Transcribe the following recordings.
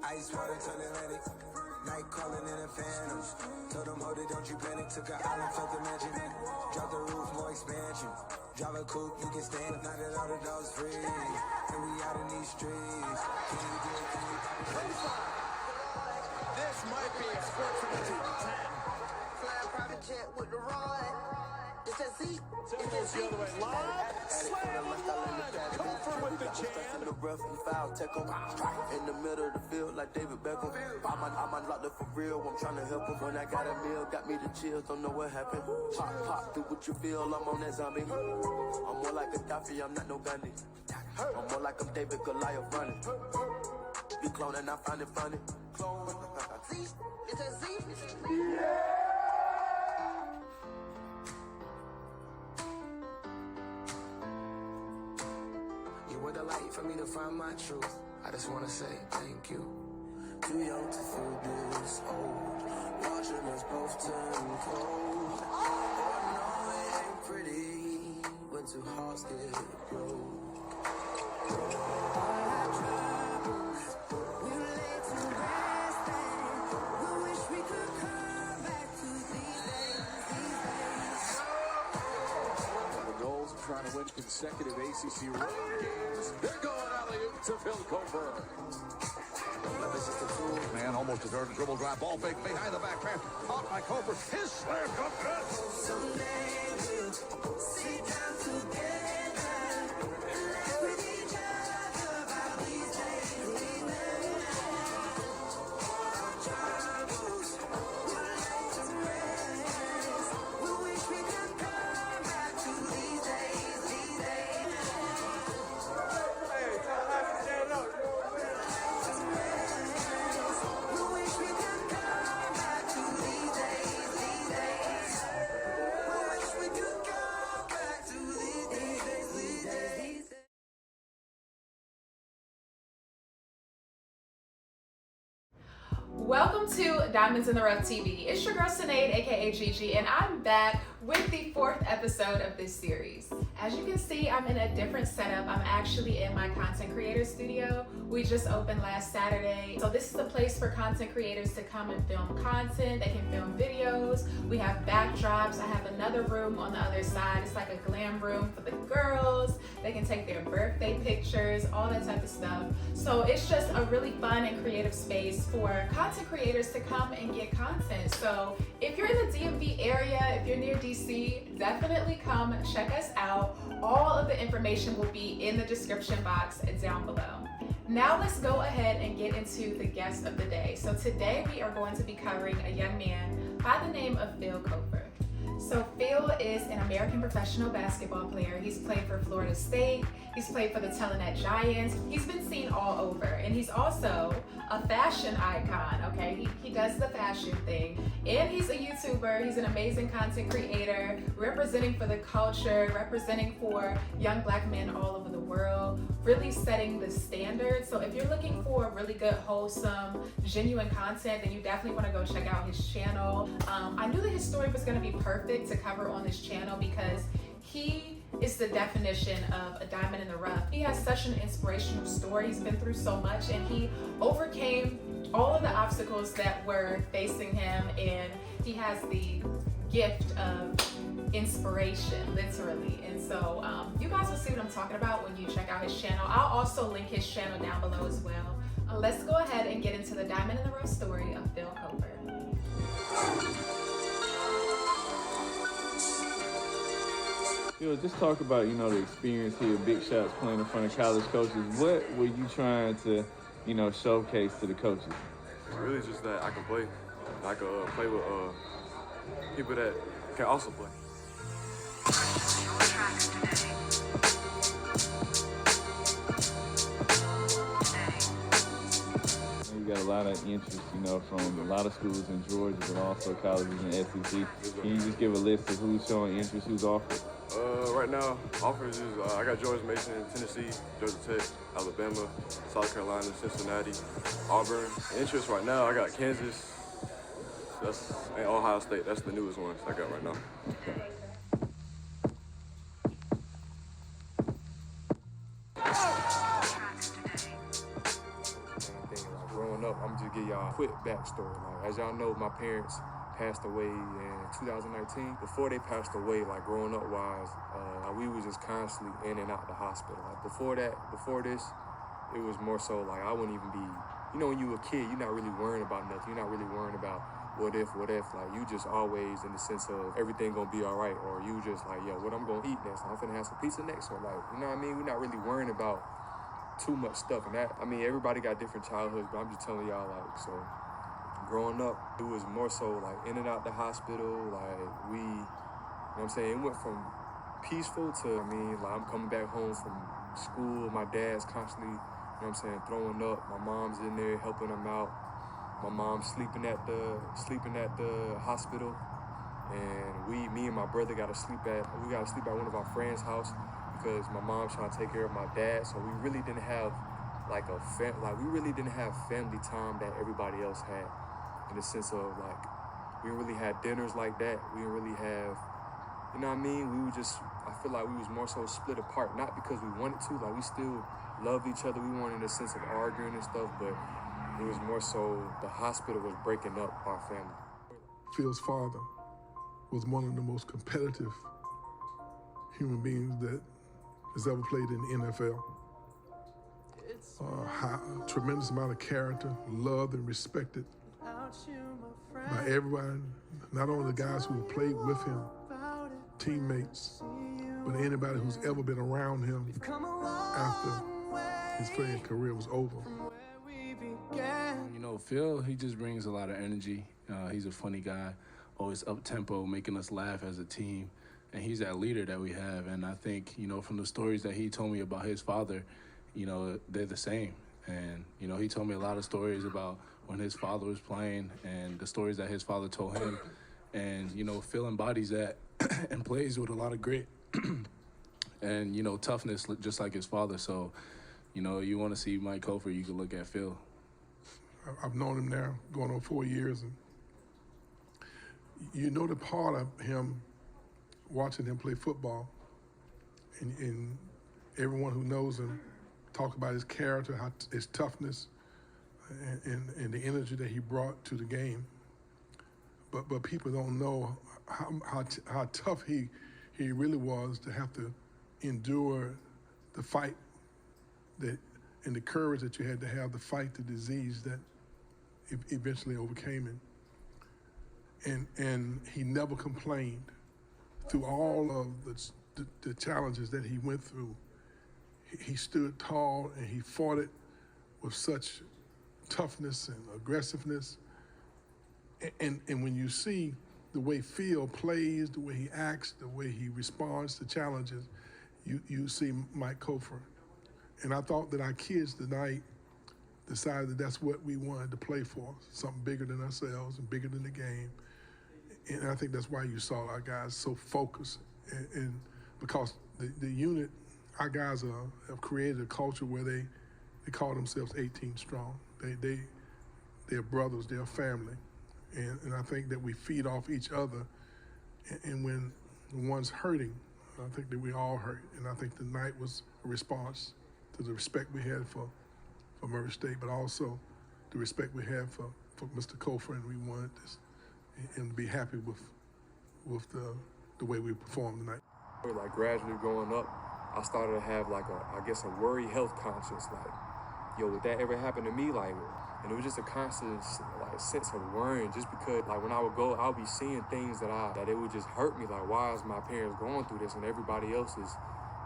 Ice water till Atlantic. Night calling in a phantom. Told them, hold it, don't you panic. Took an island, felt the magic. Drop the roof, more expansion. Drive a coupe, you can stand. Now that all the dogs free. And we out in these streets. Can you do it? Can you This might be a sport for the team. Fly a private jet with the rod. It's a Z. It goes the other way. Live. Slam on one. Cofer with the jam. In the rough and foul, take 'em. In the middle of the field like David Beckham. I'm unlocked up for real, I'm trying to help him. When I got a meal, got me the chills, don't know what happened. Pop, do what you feel, I'm on that zombie. I'm more like a Gaddafi, I'm not no Gandhi. I'm more like I'm David Goliath running. Be cloning, I find it funny. Clone. Z. It's a Z. You were the light for me to find my truth. I just wanna say thank you. Too young to feel this old. Watching us both turn cold. Oh no, it ain't pretty when two hearts get broke. Trying to win consecutive ACC road games. They're going alley-oop to Phil Cofer. Man almost deserved a dribble drive. Ball fake behind the back pass. Caught by Cofer. His slam comes good. Someday we'll sit down together and laugh with each other about these days we made. All our troubles would like to rest. We wish we could come back to these days, these days. We wish we could come back to these days, these days. We wish we could come back to these days, these days. Welcome to Diamonds in the Rough TV. It's your girl Sinead, aka Gigi, and I'm back with the 4th episode of this series. As you can see, I'm in a different setup. I'm actually in my content creator studio. We just opened last Saturday. So this is a place for content creators to come and film content. They can film videos. We have backdrops. I have another room on the other side. It's like a glam room for the girls. They can take their birthday pictures, all that type of stuff. So it's just a really fun and creative space for content creators to come and get content. So if you're in the DMV area, if you're near DC, definitely come check us out. All of the information will be in the description box down below. Now let's go ahead and get into the guest of the day. So today we are going to be covering a young man by the name of Phil Cofer. So Phil is an American professional basketball player. He's played for Florida State. He's played for the Telenet Giants. He's been seen all over, and he's also a fashion icon, okay? He does the fashion thing, and he's a YouTuber. He's an amazing content creator, representing for the culture, representing for young black men all over the world, really setting the standard. So if you're looking for really good, wholesome, genuine content, then you definitely want to go check out his channel. I knew that his story was going to be perfect to cover on this channel because he is the definition of a diamond in the rough. He has such an inspirational story. He's been through so much, and he overcame all of the obstacles that were facing him, and he has the gift of inspiration, literally. And so you guys will see what I'm talking about when you check out his channel. I'll also link his channel down below as well. Let's go ahead and get into the diamond in the rough story of Phil Cofer. Just talk about, the experience here, big shots playing in front of college coaches. What were you trying to, showcase to the coaches? Really just that I can play. I can play with people that can also play. You got a lot of interest, from a lot of schools in Georgia, but also colleges in the SEC. Can you just give a list of who's showing interest, who's offered? Right now, offers is I got George Mason in Tennessee, Georgia Tech, Alabama, South Carolina, Cincinnati, Auburn. Interest right now, I got Kansas, and Ohio State. That's the newest ones I got right now. up, I'm just give y'all a quick backstory. Like, as y'all know, my parents passed away in 2019. Before they passed away, like growing up wise, we was just constantly in and out the hospital. Like before this, it was more so like I wouldn't even be, you know, when you a kid, you're not really worrying about nothing. You're not really worrying about what if, like you just always in the sense of everything gonna be all right, or you just like, yo, what I'm gonna eat next? I'm finna have some pizza next, or like, you know what I mean? We're not really worrying about too much stuff. And that, I mean, everybody got different childhoods, but I'm just telling y'all, like, so growing up, it was more so like in and out the hospital. Like we, you know what I'm saying? It went from peaceful to, I mean, like I'm coming back home from school. My dad's constantly, you know what I'm saying, throwing up. My mom's in there helping him out. My mom's sleeping at the hospital. And me and my brother gotta sleep at one of our friends' house because my mom's trying to take care of my dad. So we really didn't have like we really didn't have family time that everybody else had. In the sense of like, we didn't really have dinners like that. We didn't really have, you know what I mean? I feel like we was more so split apart, not because we wanted to, like we still loved each other. We weren't in the sense of arguing and stuff, but it was more so the hospital was breaking up our family. Phil's father was one of the most competitive human beings that has ever played in the NFL. A tremendous amount of character, loved and respected by everybody, not only the guys who played with him, teammates, but anybody who's ever been around him after his playing career was over. You know, Phil, he just brings a lot of energy. He's a funny guy, always up-tempo, making us laugh as a team. And he's that leader that we have. And I think, you know, from the stories that he told me about his father, you know, they're the same. And, you know, he told me a lot of stories about when his father was playing and the stories that his father told him. And, you know, Phil embodies that and plays with a lot of grit and, you know, toughness, just like his father. So, you know, you want to see Mike Cofer, you can look at Phil. I've known him now going on 4 years. And you know the part of him watching him play football and everyone who knows him talk about his character, his toughness, and the energy that he brought to the game. But people don't know how tough he really was to have to endure the fight and the courage that you had to have to fight the disease that eventually overcame him. And he never complained through all of the challenges that he went through. He stood tall and he fought it with such toughness and aggressiveness. And when you see the way Phil plays, the way he acts, the way he responds to challenges, you see Mike Cofer. And I thought that our kids tonight decided that that's what we wanted to play for, something bigger than ourselves and bigger than the game. And I think that's why you saw our guys so focused. And because the unit, our guys have created a culture where they call themselves 18 strong. They're brothers, they're family. And I think that we feed off each other. And when one's hurting, I think that we all hurt. And I think tonight was a response to the respect we had for Murray State, but also the respect we had for Mr. Cofer, and we wanted this and be happy with the way we performed tonight. Like gradually growing up, I started to have like a worry health conscience. Like, yo, would that ever happen to me? Like, and it was just a constant like sense of worrying, just because like when I would go, I'll be seeing things that it would just hurt me. Like, why is my parents going through this and everybody else is,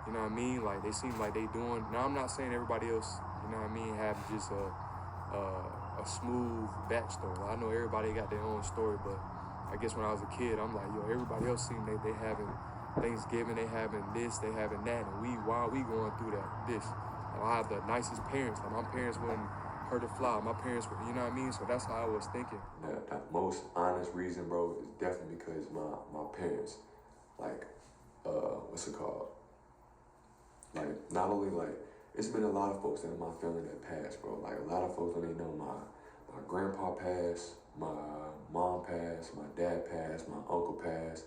you know what I mean? Like they seem like they doing. Now I'm not saying everybody else, you know what I mean, have just a smooth backstory. Like, I know everybody got their own story, but I guess when I was a kid, I'm like, yo, everybody else seem they having Thanksgiving, they having this, they having that, and why are we going through this? Like, I have the nicest parents. Like, my parents wouldn't hurt a fly. My parents were, you know what I mean? So that's how I was thinking. The most honest reason, bro, is definitely because my parents, like, what's it called? Like, not only, like, it's been a lot of folks in my family that passed, bro. Like, a lot of folks don't even know my grandpa passed, my mom passed, my dad passed, my uncle passed.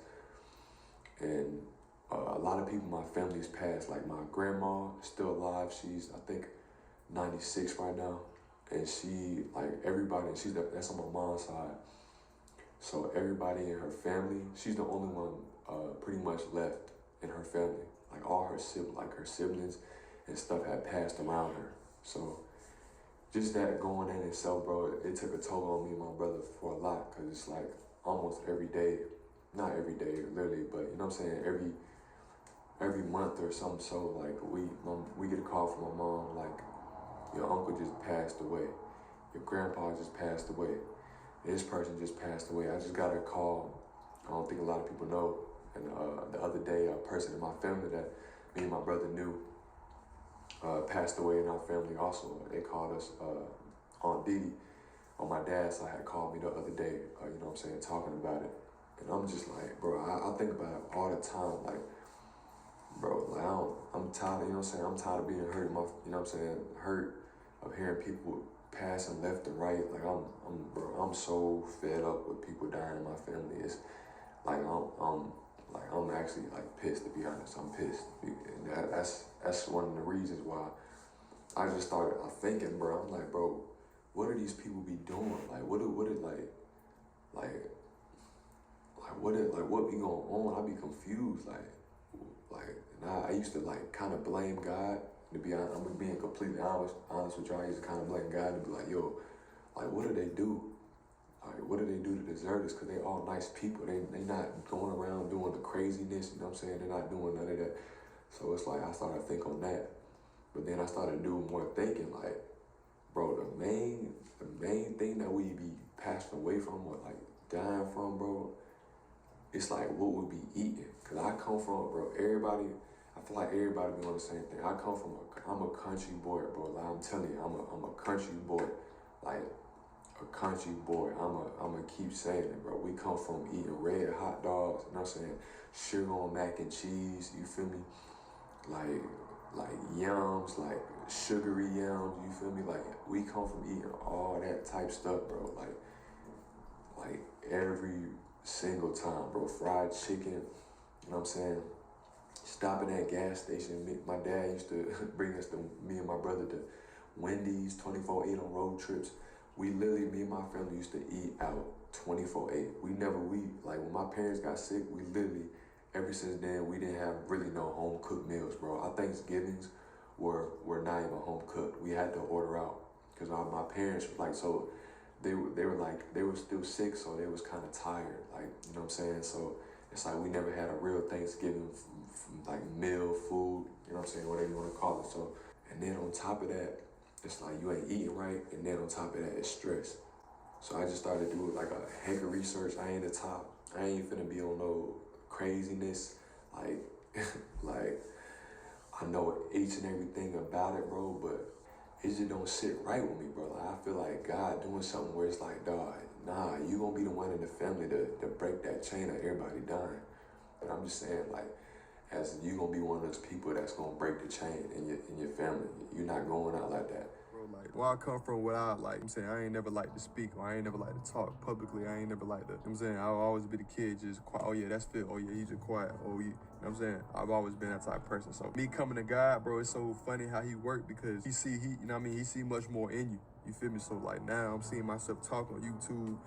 And a lot of people in my family's passed. Like, my grandma is still alive. She's, I think, 96 right now. and she, like, everybody, that's on my mom's side. So everybody in her family, she's the only one pretty much left in her family. Like all her siblings and stuff had passed around her. So just that going in itself, bro, it took a toll on me and my brother for a lot, because it's like almost every day, not every day literally, but you know what I'm saying, every month or something. So like we get a call from my mom, like, your uncle just passed away, your grandpa just passed away, this person just passed away. I just got a call. I don't think a lot of people know. And the other day, a person in my family that me and my brother knew passed away in our family also. They called us, Aunt Didi on my dad's side had called me the other day, you know what I'm saying, talking about it. And I'm just like, bro, I think about it all the time. Like, bro, like I'm tired of, you know what I'm saying, I'm tired of being hurt, you know what I'm saying, hurt of hearing people passing left and right. Like I'm so fed up with people dying in my family. It's like I'm actually like pissed, to be honest. I'm pissed. And that's one of the reasons why I just started thinking, bro. I'm like, bro, what are these people be doing? Like what be going on? I be confused. And I used to like kind of blame God. To be honest, I'm being completely honest with y'all. I used to kind of blame God and be like, yo, like what do they do? Like, what do they do to deserve this? Because they all nice people. They not going around doing the craziness, you know what I'm saying? They're not doing none of that. So it's like I started to think on that. But then I started doing more thinking, like, bro, the main thing that we be passing away from, or like dying from, bro, it's like what we be eating. Because I come from, bro, I feel like everybody be on the same thing. I'm a country boy, bro. Like, I'm telling you, I'm a country boy. Like, a country boy. I'm gonna keep saying it, bro. We come from eating red hot dogs, you know what I'm saying? Sugar on mac and cheese, you feel me? Like yums, like sugary yums, you feel me? Like, we come from eating all that type stuff, bro. Like every single time, bro. Fried chicken, you know what I'm saying? Stopping at gas station. My dad used to bring us me and my brother to Wendy's 24/8 on road trips. We literally, me and my family used to eat out 24/8. Like when my parents got sick, we literally, ever since then, we didn't have really no home cooked meals, bro. Our Thanksgivings were not even home cooked. We had to order out because my parents were like, so they were still sick, so they was kind of tired, like, you know what I'm saying? So it's like we never had a real Thanksgiving like meal, food, you know what I'm saying, whatever you want to call it. So, and then on top of that, it's like you ain't eating right, and then on top of that, it's stress. So I just started doing like a heck of research. I ain't the top. I ain't finna be on no craziness. Like I know each and everything about it, bro, but it just don't sit right with me, bro. Like, I feel like God doing something where it's like, dog, nah, you gonna be the one in the family to break that chain of everybody dying. But I'm just saying, like, as you gonna be one of those people that's gonna break the chain in your family. You're not going out like that. Bro, like, where I come from, what I like, I'm saying, I ain't never like to speak, or I ain't never like to talk publicly. I ain't never like to, you know what I'm saying, I'll always be the kid just quiet. Oh yeah, that's Phil. Oh yeah, he's just quiet. Oh, you know what I'm saying? I've always been that type of person. So me coming to God, bro, it's so funny how he worked, because he you know what I mean? He see much more in you. You feel me? So like now I'm seeing myself talk on YouTube,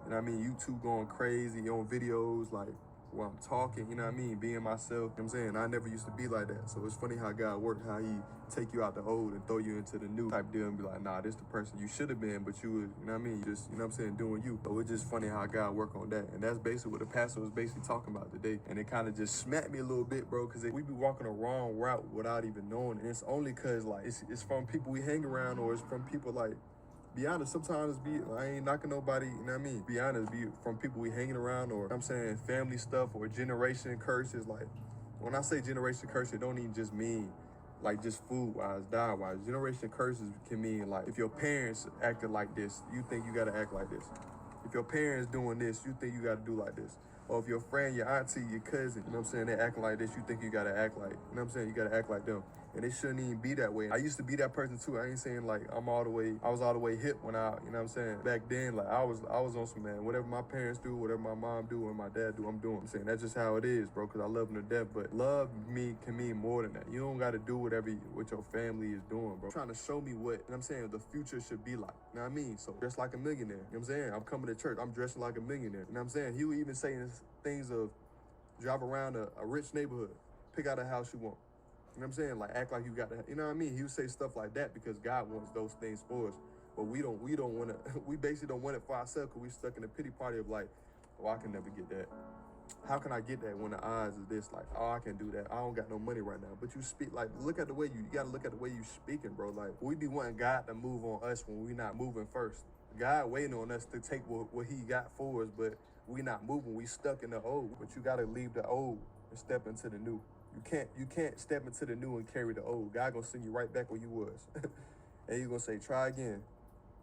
and I mean, YouTube going crazy on videos, like, where I'm talking, you know what I mean, being myself, you know what I'm saying? I never used to be like that. So it's funny how God worked, how he take you out the old and throw you into the new type deal and be like, nah, this the person you should have been, but you was, you know what I mean, just, you know what I'm saying, doing you. So it's just funny how God work on that. And that's basically what the pastor was basically talking about today. And it kind of just smacked me a little bit, bro, because we be walking a wrong route without even knowing. And it's only because, like, it's from people we hang around, or it's from people, like, be honest, sometimes I ain't knocking nobody, you know what I mean? Be honest, be from people we hanging around, or I'm saying family stuff, or generation curses. Like, when I say generation curse, it don't even just mean like just food-wise, diet-wise. Generation curses can mean like if your parents acted like this, you think you gotta act like this. If your parents doing this, you think you gotta do like this. Or if your friend, your auntie, your cousin, you know what I'm saying, they acting like this, you think you gotta act like, you know what I'm saying, you gotta act like them. And it shouldn't even be that way. I used to be that person too. I ain't saying like I was all the way hip when I, you know what I'm saying? Back then, like I was on some, man, whatever my parents do, whatever my mom do, and my dad do, I'm doing. I'm saying that's just how it is, bro, because I love them to death. But love can mean more than that. You don't got to do what your family is doing, bro. Trying to show me what, you know what I'm saying, the future should be like. You know what I mean? So dress like a millionaire. You know what I'm saying? I'm coming to church. I'm dressing like a millionaire. You know what I'm saying? He would even say things of drive around a rich neighborhood, pick out a house you want. You know what I'm saying? Like act like you got to, you know what I mean? He would say stuff like that because God wants those things for us. But we don't want to, we basically don't want it for ourselves because we're stuck in a pity party of like, oh, I can never get that. How can I get that when the odds is this? Like, oh, I can do that. I don't got no money right now. But you speak, like, look at the way you got to look at the way you speaking, bro. Like, we be wanting God to move on us when we not moving first. God waiting on us to take what he got for us, but we not moving. We stuck in the old. But you got to leave the old and step into the new. You can't step into the new and carry the old. God gonna send you right back where you was. And you gonna say, try again. You know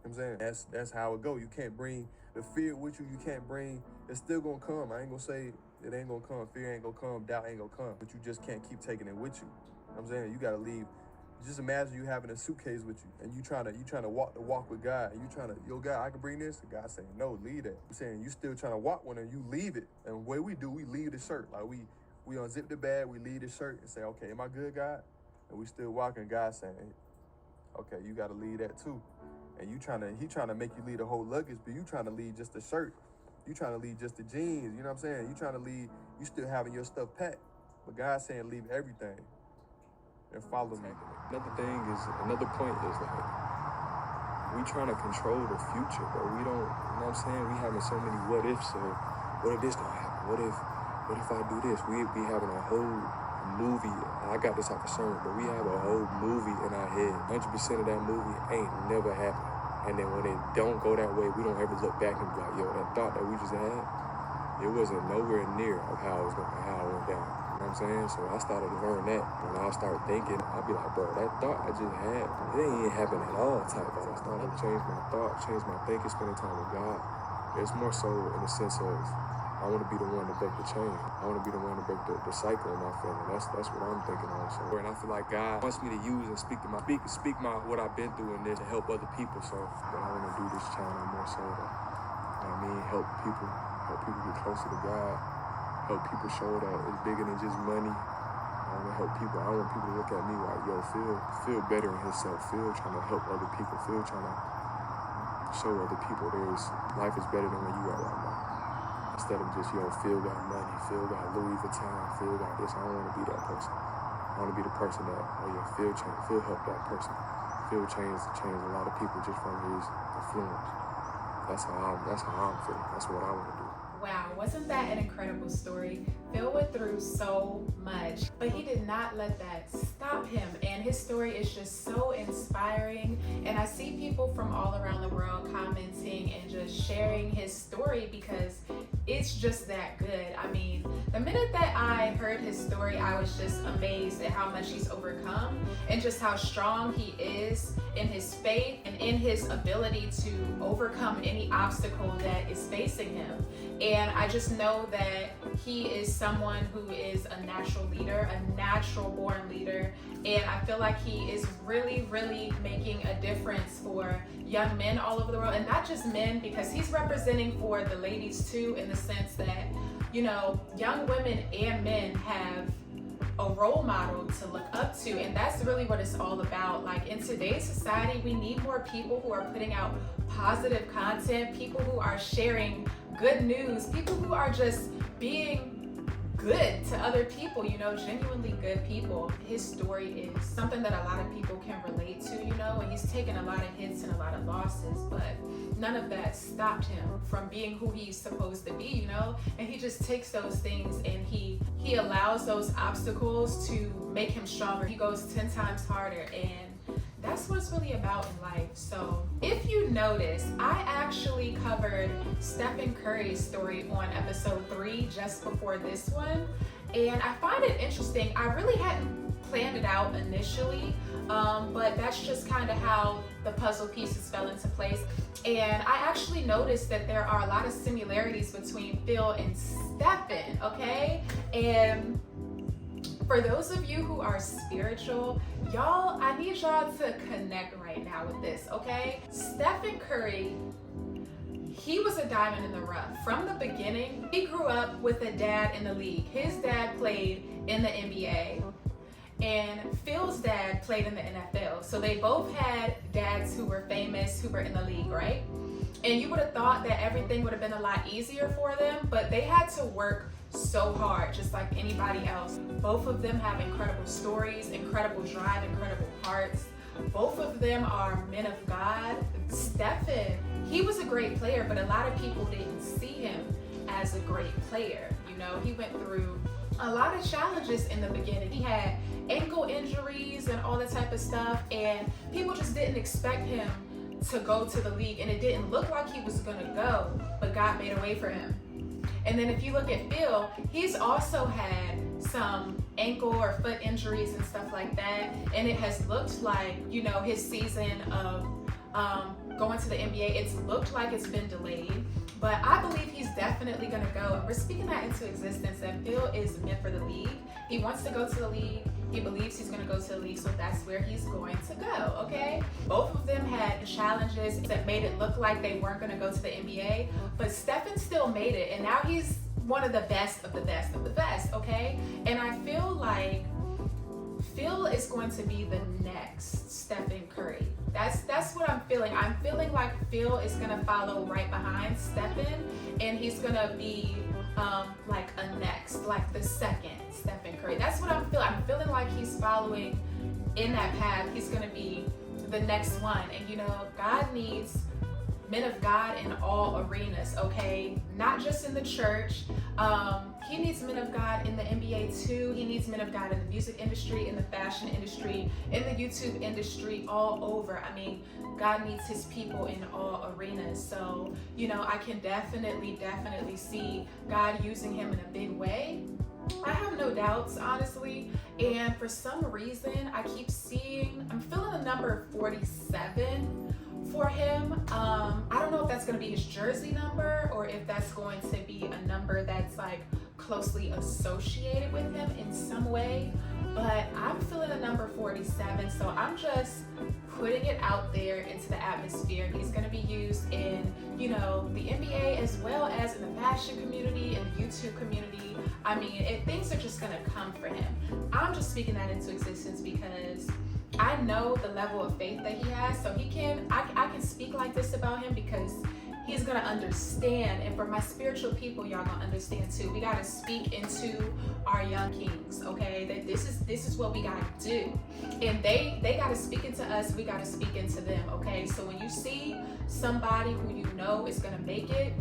what I'm saying? That's how it go. You can't bring the fear with you. You can't bring, it's still gonna come. I ain't gonna say it ain't gonna come. Fear ain't gonna come. Doubt ain't gonna come. But you just can't keep taking it with you. You know what I'm saying? You gotta leave. Just imagine you having a suitcase with you and you trying to walk the walk with God and you trying to, yo, God, I can bring this. And God saying, no, leave that. I'm saying you still trying to walk with him, you leave it. And the way we do, we leave the shirt. Like we unzip the bag, we leave the shirt and say, okay, am I good, God? And we still walking. God saying, okay, you got to leave that too. And he trying to make you leave the whole luggage, but you trying to leave just the shirt. You trying to leave just the jeans. You know what I'm saying? You trying to leave, you still having your stuff packed. But God's saying, leave everything and follow me. Another point is like, we trying to control the future, but we don't, you know what I'm saying? We having so many what ifs of, what if this gonna happen? What if I do this? We be having a whole movie. I got this off a sermon, but we have a whole movie in our head. 100% of that movie ain't never happened. And then when it don't go that way, we don't ever look back and be like, yo, that thought that we just had, it wasn't nowhere near of how it went down. You know what I'm saying? So I started to learn that. When I started thinking, I'd be like, bro, that thought I just had, it ain't even happen at all type of. I started to change my thought, change my thinking, spending time with God. It's more so in the sense of, I want to be the one to break the chain. I want to be the one to break the cycle in my family. That's what I'm thinking on. So, and I feel like God wants me to use and speak what I've been through in this to help other people. So, but I want to do this channel more so to, you know what I mean, help people get closer to God, help people show that it's bigger than just money. I want to help people. I want people to look at me like, yo, Phil better in himself. Phil trying to help other people. Phil trying to show other people life is better than where you at right now. Instead of just, yo, Phil got money, Phil got Louis Vuitton, Phil got this. I don't want to be that person. I want to be the person that, oh yeah, Phil helped that person. Phil changed a lot of people just from his influence. That's how I'm feeling. That's what I want to do. Wow, wasn't that an incredible story? Phil went through so much, but he did not let that stop him. And his story is just so inspiring. And I see people from all around the world commenting and just sharing his story because it's just that good. I mean, the minute that I heard his story, I was just amazed at how much he's overcome and just how strong he is in his faith and in his ability to overcome any obstacle that is facing him. And I just know that he is someone who is a natural leader, a natural born leader. And I feel like he is really, really making a difference for young men all over the world. And not just men, because he's representing for the ladies too, in the sense that, you know, young women and men have a role model to look up to. And that's really what it's all about. Like in today's society, we need more people who are putting out positive content, people who are sharing good news, people who are just being good to other people, you know, genuinely good people. His story is something that a lot of people can relate to, you know, and he's taken a lot of hits and a lot of losses, but none of that stopped him from being who he's supposed to be, you know, and he just takes those things and he allows those obstacles to make him stronger. He goes 10 times harder, and that's what it's really about in life. So if you notice, I actually covered Stephen Curry's story on episode 3 just before this one. And I find it interesting. I really hadn't planned it out initially, but that's just kind of how the puzzle pieces fell into place. And I actually noticed that there are a lot of similarities between Phil and Stephen, okay? And For those of you who are spiritual, y'all, I need y'all to connect right now with this, okay? Stephen Curry, he was a diamond in the rough. From the beginning, he grew up with a dad in the league. His dad played in the NBA, and Phil's dad played in the NFL. So they both had dads who were famous, who were in the league, right? And you would have thought that everything would have been a lot easier for them, but they had to work so hard, just like anybody else. Both of them have incredible stories, incredible drive, incredible hearts. Both of them are men of God. Stephen, he was a great player, but a lot of people didn't see him as a great player. You know, he went through a lot of challenges in the beginning. He had ankle injuries and all that type of stuff, and people just didn't expect him to go to the league, and it didn't look like he was gonna go, but God made a way for him. And then if you look at Phil, he's also had some ankle or foot injuries and stuff like that, and it has looked like, you know, his season of going to the NBA, it's looked like it's been delayed, but I believe he's definitely gonna go, and we're speaking that into existence, that Phil is meant for the league. He wants to go to the league. He believes he's gonna go to the league, so that's where he's going to go, okay? Both of them had challenges that made it look like they weren't gonna go to the NBA, but Stephen still made it, and now he's one of the best of the best of the best, okay? And I feel like Phil is going to be the next Stephen Curry. That's what I'm feeling. I'm feeling like Phil is gonna follow right behind Stephen, and he's gonna be like a next, like the second Stephen Curry. That's what I'm feeling. I'm feeling like he's following in that path. He's gonna be the next one. And you know, God needs men of God in all arenas, okay? Not just in the church. He needs men of God in the NBA too. He needs men of God in the music industry, in the fashion industry, in the YouTube industry, all over. I mean, God needs his people in all arenas. So, you know, I can definitely see God using him in a big way. I have no doubts, honestly. And for some reason, I keep seeing, I'm feeling the number 47 for him. I don't know if that's going to be his jersey number or if that's going to be a number that's like closely associated with him in some way, but I'm feeling the number 47, so I'm just putting it out there into the atmosphere. He's going to be used in, you know, the NBA as well as in the fashion community and the YouTube community. I mean, things are just going to come for him. I'm just speaking that into existence because I know the level of faith that he has, so I can speak like this about him because he's gonna understand. And for my spiritual people, y'all gonna understand too. We gotta speak into our young kings, okay? That this is what we gotta do. And they gotta speak into us, we gotta speak into them, okay? So when you see somebody who you know is gonna make it,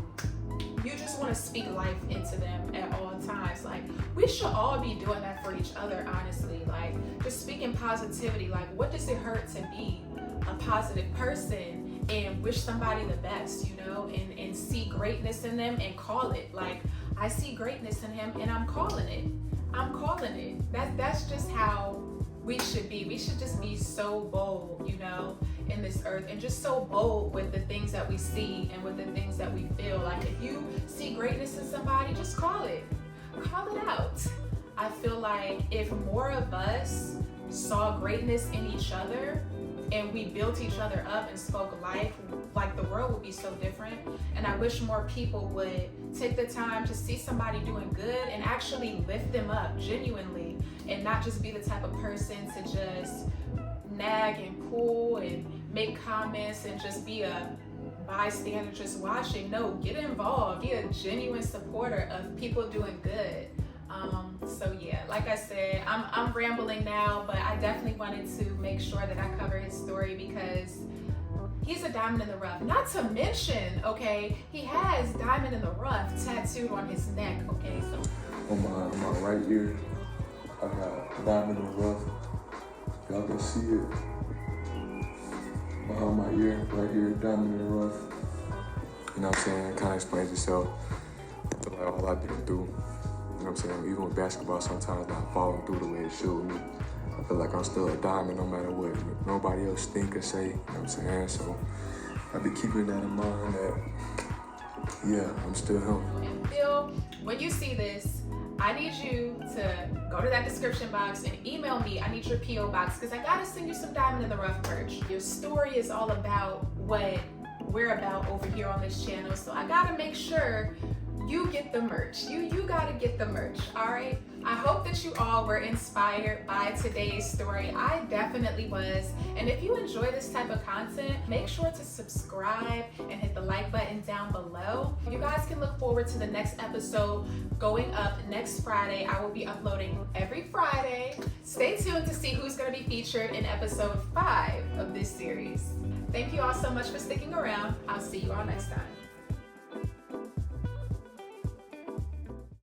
you just want to speak life into them at all times. Like, we should all be doing that for each other, honestly. Like, just speaking positivity. Like, what does it hurt to be a positive person and wish somebody the best, you know, and see greatness in them and call it. Like, I see greatness in him and I'm calling it. I'm calling it. That's just how we should be. We should just be so bold, you know, in this earth, and just so bold with the things that we see and with the things that we feel. Like, if you see greatness in somebody, just call it out. I feel like if more of us saw greatness in each other and we built each other up and spoke life, like, the world would be so different. And I wish more people would take the time to see somebody doing good and actually lift them up genuinely, and not just be the type of person to just nag and pull and make comments and just be a bystander just watching. No, get involved, be a genuine supporter of people doing good. So yeah, like I said, I'm rambling now, but I definitely wanted to make sure that I cover his story because he's a diamond in the rough. Not to mention, okay, he has diamond in the rough tattooed on his neck, okay? So on my right ear, I got diamond in the rough. Y'all can see it. Behind my ear, right here, diamond in the rough. You know what I'm saying? It kind of explains itself. I feel like all I've been through. You know what I'm saying? Even with basketball, sometimes not falling through the way it should me. I feel like I'm still a diamond no matter what nobody else think or say. You know what I'm saying? So I've been keeping that in mind that, yeah, I'm still him. And Phil, when you see this, I need you to go to that description box and email me. I need your P.O. box because I gotta send you some Diamond in the Rough merch. Your story is all about what we're about over here on this channel, so I gotta make sure you get the merch. You gotta get the merch, all right? I hope that you all were inspired by today's story. I definitely was. And if you enjoy this type of content, make sure to subscribe and hit the like button down below. You guys can look forward to the next episode going up next Friday. I will be uploading every Friday. Stay tuned to see who's gonna be featured in episode 5 of this series. Thank you all so much for sticking around. I'll see you all next time.